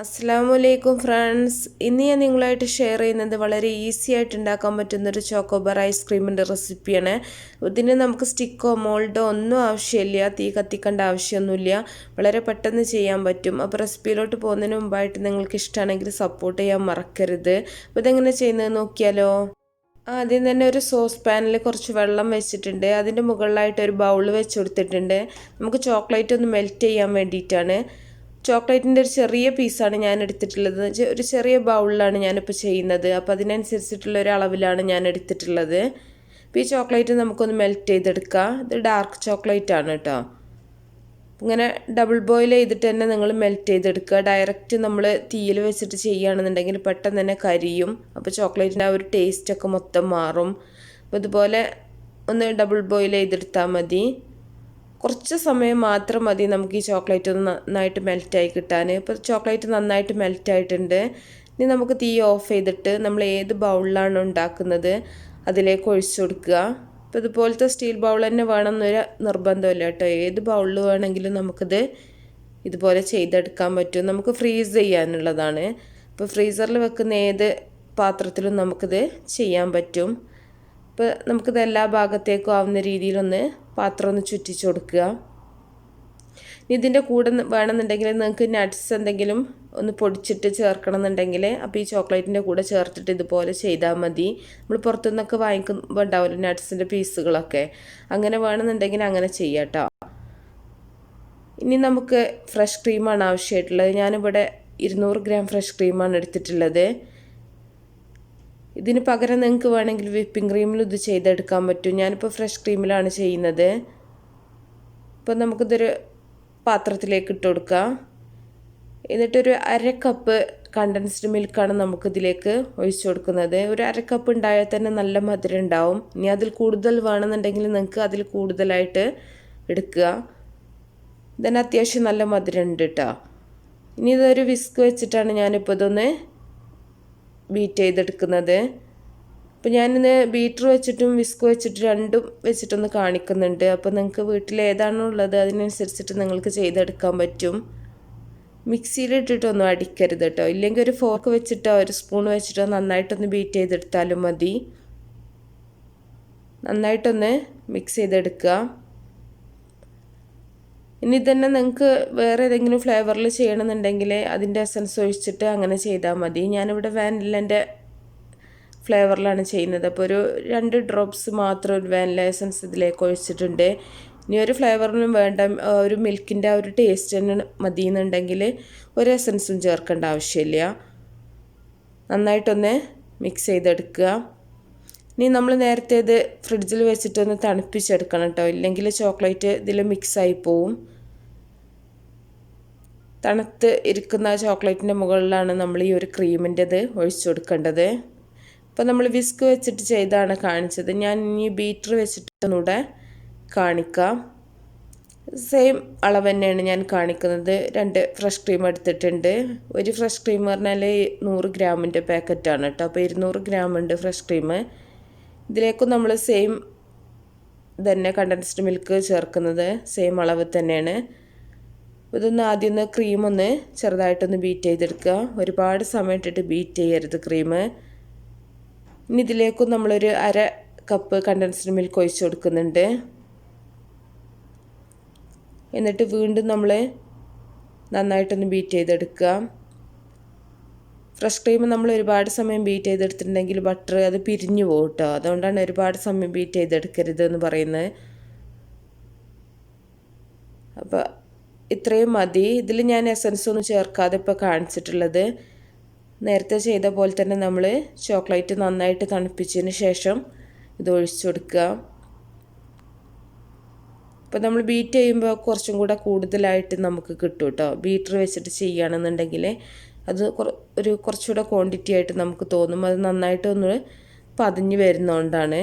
അസ്സലാമലൈക്കും ഫ്രണ്ട്സ്. ഇന്ന് ഞാൻ നിങ്ങളായിട്ട് ഷെയർ ചെയ്യുന്നത് വളരെ ഈസി ആയിട്ട് ഉണ്ടാക്കാൻ പറ്റുന്നൊരു ചോക്കോബാർ ഐസ്ക്രീമിൻ്റെ റെസിപ്പിയാണ്. ഇതിന് നമുക്ക് സ്റ്റിക്കോ മോൾഡോ ഒന്നും ആവശ്യമില്ല, തീ കത്തിക്കേണ്ട ആവശ്യമൊന്നുമില്ല, വളരെ പെട്ടെന്ന് ചെയ്യാൻ പറ്റും. അപ്പോൾ റെസിപ്പിയിലോട്ട് പോകുന്നതിന് മുമ്പായിട്ട് നിങ്ങൾക്ക് ഇഷ്ടമാണെങ്കിൽ സപ്പോർട്ട് ചെയ്യാൻ മറക്കരുത്. അപ്പോൾ ഇതെങ്ങനെ ചെയ്യുന്നത് നോക്കിയാലോ. ആദ്യം തന്നെ ഒരു സോസ് പാനിൽ കുറച്ച് വെള്ളം വെച്ചിട്ടുണ്ട്. അതിൻ്റെ മുകളിലായിട്ട് ഒരു ബൗൾ വെച്ച് കൊടുത്തിട്ടുണ്ട്. നമുക്ക് ചോക്ലേറ്റ് ഒന്ന് മെൽറ്റ് ചെയ്യാൻ വേണ്ടിയിട്ടാണ്. ചോക്ലേറ്റിൻ്റെ ഒരു ചെറിയ പീസാണ് ഞാൻ എടുത്തിട്ടുള്ളത്. ഒരു ചെറിയ ബൗളിലാണ് ഞാനിപ്പോൾ ചെയ്യുന്നത്. അപ്പോൾ അതിനനുസരിച്ചിട്ടുള്ള ഒരു അളവിലാണ് ഞാൻ എടുത്തിട്ടുള്ളത്. അപ്പോൾ ഈ ചോക്ലേറ്റ് നമുക്കൊന്ന് മെൽറ്റ് ചെയ്തെടുക്കാം. ഇത് ഡാർക്ക് ചോക്ലേറ്റ് ആണ് കേട്ടോ. ഇങ്ങനെ ഡബിൾ ബോയിൽ ചെയ്തിട്ട് തന്നെ നിങ്ങൾ മെൽറ്റ് ചെയ്തെടുക്കുക. ഡയറക്റ്റ് നമ്മൾ തീയിൽ വെച്ചിട്ട് ചെയ്യുകയാണെന്നുണ്ടെങ്കിൽ പെട്ടെന്ന് തന്നെ കരിയും. അപ്പോൾ ചോക്ലേറ്റിൻ്റെ ആ ഒരു ടേസ്റ്റൊക്കെ മൊത്തം മാറും. അപ്പോൾ ഇതുപോലെ ഒന്ന് ഡബിൾ ബോയിൽ ചെയ്തെടുത്താൽ മതി. കുറച്ച് സമയം മാത്രം മതി നമുക്ക് ഈ ചോക്ലേറ്റ് ഒന്ന് നന്നായിട്ട് മെൽറ്റായി കിട്ടാൻ. ഇപ്പോൾ ചോക്ലേറ്റ് നന്നായിട്ട് മെൽറ്റായിട്ടുണ്ട്. ഇനി നമുക്ക് തീ ഓഫ് ചെയ്തിട്ട് നമ്മൾ ഏത് ബൗളിലാണ് ഉണ്ടാക്കുന്നത് അതിലേക്ക് ഒഴിച്ചു കൊടുക്കുക. അപ്പോൾ ഇതുപോലത്തെ സ്റ്റീൽ ബൗൾ തന്നെ വേണമെന്നൊരു നിർബന്ധമില്ല കേട്ടോ. ഏത് ബൗളിൽ വേണമെങ്കിലും നമുക്കിത് ഇതുപോലെ ചെയ്തെടുക്കാൻ പറ്റും. നമുക്ക് ഫ്രീസ് ചെയ്യാനുള്ളതാണ്. ഇപ്പോൾ ഫ്രീസറിൽ വെക്കുന്ന ഏത് പാത്രത്തിലും നമുക്കിത് ചെയ്യാൻ പറ്റും. ഇപ്പോൾ നമുക്കിത് എല്ലാ ഭാഗത്തേക്കും ആവുന്ന രീതിയിലൊന്ന് പാത്രം ഒന്ന് ചുറ്റിച്ച് കൊടുക്കുക. ഇതിൻ്റെ കൂടെ വേണമെന്നുണ്ടെങ്കിൽ നിങ്ങൾക്ക് നട്ട്സ് എന്തെങ്കിലും ഒന്ന് പൊടിച്ചിട്ട് ചേർക്കണം എന്നുണ്ടെങ്കിൽ അപ്പോൾ ഈ ചോക്ലേറ്റിൻ്റെ കൂടെ ചേർത്തിട്ട് ഇതുപോലെ ചെയ്താൽ മതി. നമ്മൾ പുറത്തുനിന്നൊക്കെ വാങ്ങിക്കുമ്പോൾ ഉണ്ടാവില്ല നട്ട്സിൻ്റെ പീസുകളൊക്കെ, അങ്ങനെ വേണമെന്നുണ്ടെങ്കിൽ അങ്ങനെ ചെയ്യാം കേട്ടോ. ഇനി നമുക്ക് ഫ്രഷ് ക്രീമാണ് ആവശ്യമായിട്ടുള്ളത്. ഞാനിവിടെ 200 ഗ്രാം ഫ്രഷ് ക്രീമാണ് എടുത്തിട്ടുള്ളത്. ഇതിന് പകരം നിങ്ങൾക്ക് വേണമെങ്കിൽ വിപ്പിംഗ് ക്രീമിൽ ഇത് ചെയ്തെടുക്കാൻ പറ്റും. ഞാനിപ്പോൾ ഫ്രഷ് ക്രീമിലാണ് ചെയ്യുന്നത്. ഇപ്പോൾ നമുക്കിതൊരു പാത്രത്തിലേക്ക് ഇട്ട് കൊടുക്കാം. എന്നിട്ടൊരു 1/2 കപ്പ് കണ്ടൻസ്ഡ് മിൽക്കാണ് നമുക്കിതിലേക്ക് ഒഴിച്ചു കൊടുക്കുന്നത്. ഒരു 1/2 കപ്പ് ഉണ്ടായാൽ തന്നെ നല്ല മധുരം ഉണ്ടാവും. ഇനി അതിൽ കൂടുതൽ വേണമെന്നുണ്ടെങ്കിൽ നിങ്ങൾക്ക് അതിൽ കൂടുതലായിട്ട് എടുക്കുക. ഇതിന് അത്യാവശ്യം നല്ല മധുരം ഉണ്ട് കേട്ടോ. ഇനി ഇതൊരു വിസ്ക് വെച്ചിട്ടാണ് ഞാനിപ്പോൾ ഇതൊന്ന് ബീറ്റ് ചെയ്തെടുക്കുന്നത്. അപ്പോൾ ഞാനിന്ന് ബീറ്റർ വെച്ചിട്ടും വിസ്ക് വെച്ചിട്ട് രണ്ടും വെച്ചിട്ടൊന്ന് കാണിക്കുന്നുണ്ട്. അപ്പോൾ നിങ്ങൾക്ക് വീട്ടിൽ ഏതാണോ ഉള്ളത് അതിനനുസരിച്ചിട്ട് നിങ്ങൾക്ക് ചെയ്തെടുക്കാൻ പറ്റും. മിക്സിയിലിട്ടിട്ടൊന്നും അടിക്കരുത് കേട്ടോ. ഇല്ലെങ്കിൽ ഒരു ഫോർക്ക് വെച്ചിട്ടോ ഒരു സ്പൂൺ വെച്ചിട്ടോ നന്നായിട്ടൊന്ന് ബീറ്റ് ചെയ്തെടുത്താലും മതി. നന്നായിട്ടൊന്ന് മിക്സ് ചെയ്തെടുക്കുക. ഇനി തന്നെ നിങ്ങൾക്ക് വേറെ ഏതെങ്കിലും ഫ്ലേവറിൽ ചെയ്യണമെന്നുണ്ടെങ്കിൽ അതിൻ്റെ എസൻസ് ഒഴിച്ചിട്ട് അങ്ങനെ ചെയ്താൽ മതി. ഞാനിവിടെ വാനിലേൻ്റെ ഫ്ലേവറിലാണ് ചെയ്യുന്നത്. അപ്പോൾ ഒരു 2 ഡ്രോപ്സ് മാത്രം ഒരു വാനില എസൻസ് ഇതിലേക്ക് ഒഴിച്ചിട്ടുണ്ട്. ഇനി ഒരു ഫ്ലേവറിനും വേണ്ട, ഒരു മിൽക്കിൻ്റെ ആ ഒരു ടേസ്റ്റ് തന്നെ മതി എന്നുണ്ടെങ്കിൽ ഒരു എസൻസും ചേർക്കേണ്ട ആവശ്യമില്ല. നന്നായിട്ടൊന്ന് മിക്സ് ചെയ്തെടുക്കുക. ഇനി നമ്മൾ നേരത്തെ ഇത് ഫ്രിഡ്ജിൽ വെച്ചിട്ടൊന്ന് തണുപ്പിച്ചെടുക്കണം കേട്ടോ. ഇല്ലെങ്കിൽ ചോക്ലേറ്റ് ഇതിൽ മിക്സായി പോവും. തണുത്ത് ഇരിക്കുന്ന ചോക്ലേറ്റിൻ്റെ മുകളിലാണ് നമ്മൾ ഈ ഒരു ക്രീമിൻ്റെത് ഒഴിച്ചു കൊടുക്കേണ്ടത്. ഇപ്പോൾ നമ്മൾ വിസ്ക് വെച്ചിട്ട് ചെയ്താണ് കാണിച്ചത്. ഞാൻ ഇനി ബീറ്റർ വെച്ചിട്ടൊന്നുകൂടെ കാണിക്കാം. സെയിം അളവ് തന്നെയാണ് ഞാൻ കാണിക്കുന്നത്. 2 ഫ്രഷ് ക്രീം എടുത്തിട്ടുണ്ട്. ഒരു ഫ്രഷ് ക്രീം പറഞ്ഞാൽ 100 ഗ്രാമിൻ്റെ പാക്കറ്റാണ് കേട്ടോ. അപ്പോൾ 200 ഗ്രാം ഉണ്ട് ഫ്രഷ് ക്രീം. ഇതിലേക്കും നമ്മൾ സെയിം തന്നെ കണ്ടൻസ്ഡ് മിൽക്ക് ചേർക്കുന്നത് സെയിം അളവ് തന്നെയാണ്. ഇതൊന്ന് ആദ്യം ഒന്ന് ക്രീം ഒന്ന് ചെറുതായിട്ടൊന്ന് ബീറ്റ് ചെയ്തെടുക്കുക. ഒരുപാട് സമയം ഇട്ടിട്ട് ബീറ്റ് ചെയ്യരുത് ക്രീം. ഇനി ഇതിലേക്കും നമ്മളൊരു 1/2 കപ്പ് കണ്ടൻസ്ഡ് മിൽക്ക് ഒഴിച്ച് കൊടുക്കുന്നുണ്ട്. എന്നിട്ട് വീണ്ടും നമ്മൾ നന്നായിട്ടൊന്ന് ബീറ്റ് ചെയ്തെടുക്കുക. ഫ്രഷ് ക്രീം നമ്മൾ ഒരുപാട് സമയം ബീറ്റ് ചെയ്തെടുത്തിട്ടുണ്ടെങ്കിൽ ബട്ടർ അത് പിരിഞ്ഞു പോകും കേട്ടോ. അതുകൊണ്ടാണ് ഒരുപാട് സമയം ബീറ്റ് ചെയ്തെടുക്കരുത് എന്ന് പറയുന്നത്. അപ്പോൾ ഇത്രയും മതി. ഇതിൽ ഞാൻ എസൻസ് ഒന്നും ചേർക്കാതെ ഇപ്പോൾ കാണിച്ചിട്ടുള്ളത്. നേരത്തെ ചെയ്ത പോലെ തന്നെ നമ്മൾ ചോക്ലേറ്റ് നന്നായിട്ട് തണുപ്പിച്ചതിന് ശേഷം ഇത് ഒഴിച്ചു കൊടുക്കുക. അപ്പോൾ നമ്മൾ ബീറ്റ് ചെയ്യുമ്പോൾ കുറച്ചും കൂടെ കൂടുതലായിട്ട് നമുക്ക് കിട്ടും കേട്ടോ. ബീറ്റർ വെച്ചിട്ട് ചെയ്യുകയാണെന്നുണ്ടെങ്കിൽ അത് കുറച്ചുകൂടെ ക്വാണ്ടിറ്റി ആയിട്ട് നമുക്ക് തോന്നും. അത് നന്നായിട്ടൊന്ന് പതിഞ്ഞ് വരുന്നതുകൊണ്ടാണ്.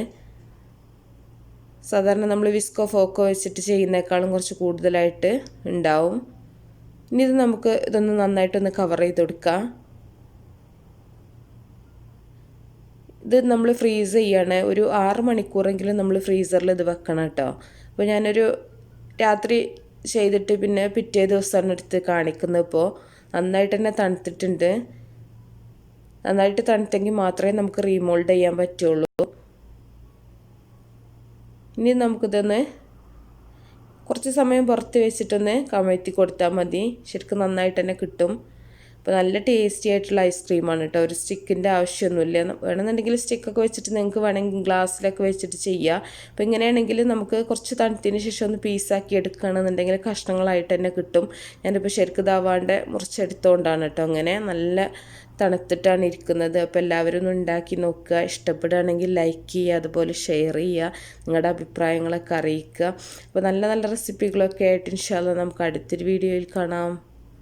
സാധാരണ നമ്മൾ വിസ്കോ ഫോക്കോ വെച്ചിട്ട് ചെയ്യുന്നേക്കാളും കുറച്ച് കൂടുതലായിട്ട് ഉണ്ടാവും. ഇനി ഇത് നമുക്ക് ഇതൊന്ന് നന്നായിട്ടൊന്ന് കവർ ചെയ്ത് കൊടുക്കാം. ഇത് നമ്മൾ ഫ്രീസ് ചെയ്യണേ. ഒരു 6 മണിക്കൂറെങ്കിലും നമ്മൾ ഫ്രീസറിൽ ഇത് വെക്കണം കേട്ടോ. അപ്പോൾ ഞാനൊരു രാത്രി ചെയ്തിട്ട് പിന്നെ പിറ്റേ ദിവസമാണ് എടുത്ത് കാണിക്കുന്നത്. ഇപ്പോൾ നന്നായിട്ട് തന്നെ തണുത്തിട്ടുണ്ട്. നന്നായിട്ട് തണുത്തെങ്കിൽ മാത്രമേ നമുക്ക് റീമോൾഡ് ചെയ്യാൻ പറ്റുള്ളൂ. ഇനി നമുക്കിതൊന്ന് കുറച്ച് സമയം പുറത്ത് വെച്ചിട്ടൊന്ന് കമഴ്ത്തി കൊടുത്താൽ മതി. ശരിക്കും നന്നായിട്ട് തന്നെ കിട്ടും. അപ്പോൾ നല്ല ടേസ്റ്റി ആയിട്ടുള്ള ഐസ്ക്രീമാണ് കേട്ടോ. ഒരു സ്റ്റിക്കിൻ്റെ ആവശ്യമൊന്നുമില്ല. വേണമെന്നുണ്ടെങ്കിൽ സ്റ്റിക്കൊക്കെ വെച്ചിട്ട് നിങ്ങൾക്ക് വേണമെങ്കിൽ ഗ്ലാസ്സിലൊക്കെ വെച്ചിട്ട് ചെയ്യാം. അപ്പോൾ ഇങ്ങനെയാണെങ്കിൽ നമുക്ക് കുറച്ച് തണുത്തതിന് ശേഷം ഒന്ന് പീസാക്കി എടുക്കുകയാണെന്നുണ്ടെങ്കിൽ കഷ്ണങ്ങളായിട്ട് തന്നെ കിട്ടും. ഞാനിപ്പോൾ ശരിക്കും ഇതാവാണ്ട് മുറിച്ചെടുത്തുകൊണ്ടാണ് കേട്ടോ അങ്ങനെ നല്ല തണുത്തിട്ടാണ് ഇരിക്കുന്നത്. അപ്പോൾ എല്ലാവരും ഒന്ന് ഉണ്ടാക്കി നോക്കുക. ഇഷ്ടപ്പെടുകയാണെങ്കിൽ ലൈക്ക് ചെയ്യുക, അതുപോലെ ഷെയർ ചെയ്യുക, നിങ്ങളുടെ അഭിപ്രായങ്ങളൊക്കെ അറിയിക്കുക. അപ്പോൾ നല്ല നല്ല റെസിപ്പികളൊക്കെ ആയിട്ട് ഇൻഷാ അല്ലാഹ് നമുക്ക് അടുത്തൊരു വീഡിയോയിൽ കാണാം.